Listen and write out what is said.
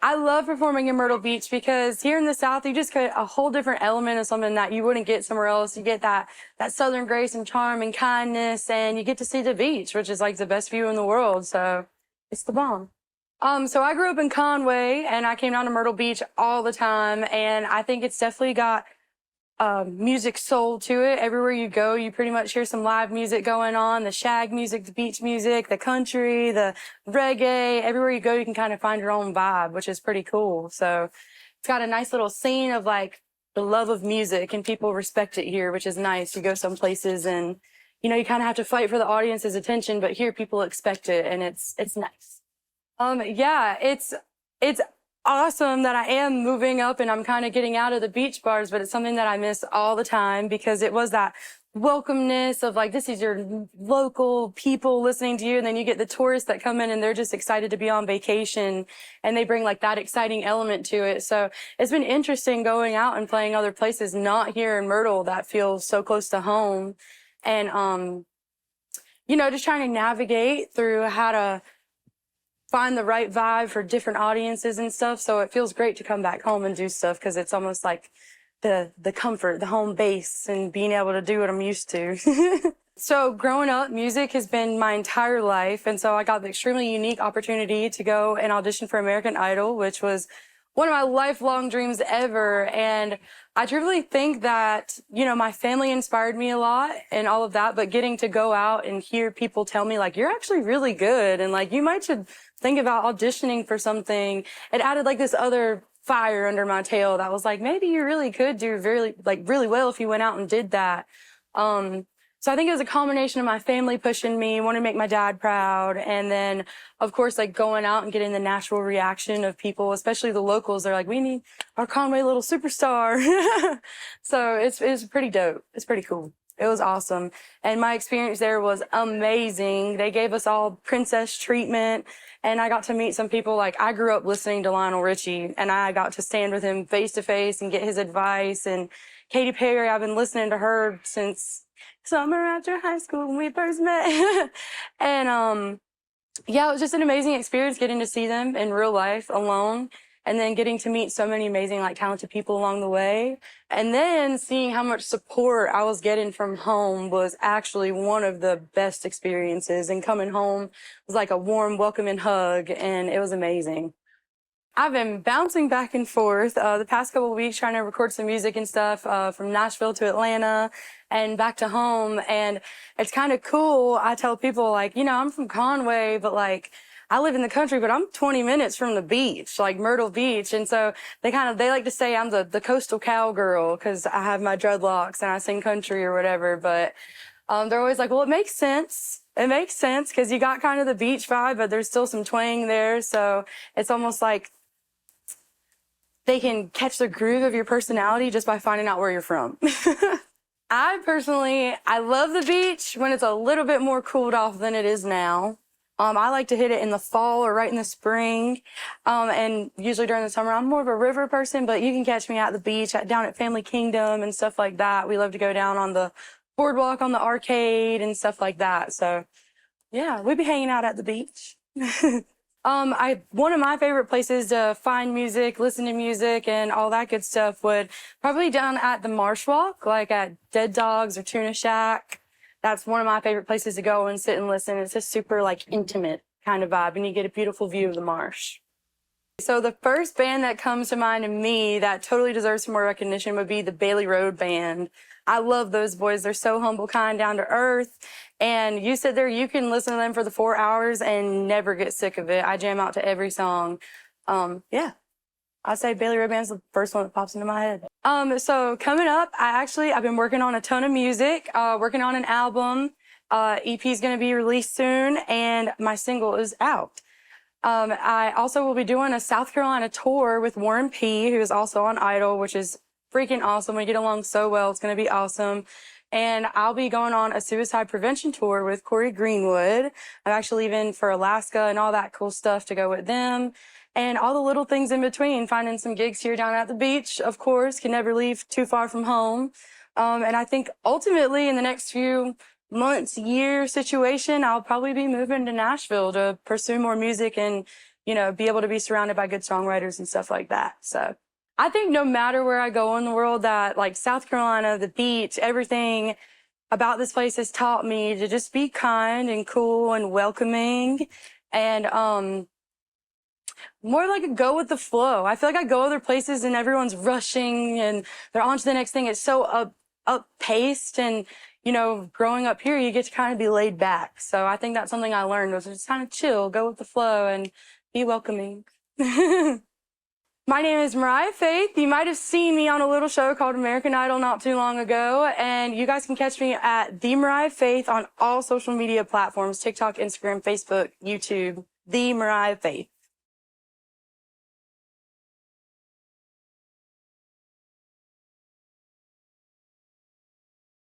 I love performing in Myrtle Beach because here in the South, you just get a whole different element of something that you wouldn't get somewhere else. You get that Southern grace and charm and kindness, and you get to see the beach, which is like the best view in the world. So it's the bomb. So I grew up in Conway, and I came down to Myrtle Beach all the time, and I think it's definitely got music soul to it. Everywhere you go, you pretty much hear some live music going on, the shag music, the beach music, the country, the reggae. Everywhere you go, you can kind of find your own vibe, which is pretty cool. So it's got a nice little scene of like the love of music, and people respect it here, which is nice. You go some places and, you know, you kind of have to fight for the audience's attention, but here people expect it, and it's nice. Yeah, it's awesome that I am moving up and I'm kind of getting out of the beach bars, but it's something that I miss all the time because it was that welcomeness of like, this is your local people listening to you. And then you get the tourists that come in and they're just excited to be on vacation, and they bring like that exciting element to it. So it's been interesting going out and playing other places, not here in Myrtle, that feels so close to home. And, you know, just trying to navigate through how to find the right vibe for different audiences and stuff. So it feels great to come back home and do stuff because it's almost like the comfort, the home base, and being able to do what I'm used to. So growing up, music has been my entire life. And so I got the extremely unique opportunity to go and audition for American Idol, which was one of my lifelong dreams ever. And I truly think that, you know, my family inspired me a lot and all of that, but getting to go out and hear people tell me like, you're actually really good, and like, you might should think about auditioning for something. It added like this other fire under my tail that was like, maybe you really could do really well if you went out and did that. So I think it was a combination of my family pushing me, wanting to make my dad proud, and then, of course, like going out and getting the natural reaction of people, especially the locals. They're like, we need our Conway little superstar. So it's pretty dope. It's pretty cool. It was awesome. And my experience there was amazing. They gave us all princess treatment, and I got to meet some people. Like, I grew up listening to Lionel Richie, and I got to stand with him face to face and get his advice. And Katy Perry, I've been listening to her since summer after high school when we first met. And yeah, it was just an amazing experience getting to see them in real life alone, and then getting to meet so many amazing, like, talented people along the way. And then seeing how much support I was getting from home was actually one of the best experiences. And coming home was like a warm, welcoming hug, and it was amazing. I've been bouncing back and forth the past couple of weeks trying to record some music and stuff from Nashville to Atlanta and back to home. And it's kind of cool. I tell people, like, you know, I'm from Conway, but like, I live in the country, but I'm 20 minutes from the beach, like Myrtle Beach. And so they like to say I'm the coastal cowgirl because I have my dreadlocks and I sing country or whatever. But they're always like, well, it makes sense. It makes sense because you got kind of the beach vibe, but there's still some twang there. So it's almost like they can catch the groove of your personality just by finding out where you're from. I love the beach when it's a little bit more cooled off than it is now. I like to hit it in the fall or right in the spring. And usually during the summer, I'm more of a river person, but you can catch me at the beach, down at Family Kingdom and stuff like that. We love to go down on the boardwalk on the arcade and stuff like that. So yeah, we'd be hanging out at the beach. One of my favorite places to find music, listen to music, and all that good stuff would probably down at the Marsh Walk, like at Dead Dogs or Tuna Shack. That's one of my favorite places to go and sit and listen. It's a super like intimate kind of vibe, and you get a beautiful view of the marsh. So the first band that comes to mind to me that totally deserves some more recognition would be the Bailey Road Band. I love those boys. They're so humble, kind, down to earth. And you sit there, you can listen to them for the 4 hours and never get sick of it. I jam out to every song. Yeah, I'd say Bailey Road Band's the first one that pops into my head. So coming up, I've been working on a ton of music, working on an album. EP is going to be released soon, and my single is out. I also will be doing a South Carolina tour with Warren P., who is also on Idol, which is freaking awesome. We get along so well. It's going to be awesome. And I'll be going on a suicide prevention tour with Corey Greenwood. I'm actually leaving for Alaska and all that cool stuff to go with them. And all the little things in between, finding some gigs here down at the beach, of course, can never leave too far from home. And I think ultimately in the next few months, year situation, I'll probably be moving to Nashville to pursue more music and be able to be surrounded by good songwriters and stuff like that. So I think no matter where I go in the world, that like South Carolina, the beach, everything about this place has taught me to just be kind and cool and welcoming, and more like a go with the flow. I feel like I go other places and everyone's rushing and they're on to the next thing. It's so up paced, and growing up here, you get to kind of be laid back. So I think that's something I learned, was just kind of chill, go with the flow, and be welcoming. My name is Mariah Faith. You might have seen me on a little show called American Idol not too long ago, and you guys can catch me at The Mariah Faith on all social media platforms: TikTok, Instagram, Facebook, YouTube. The Mariah Faith.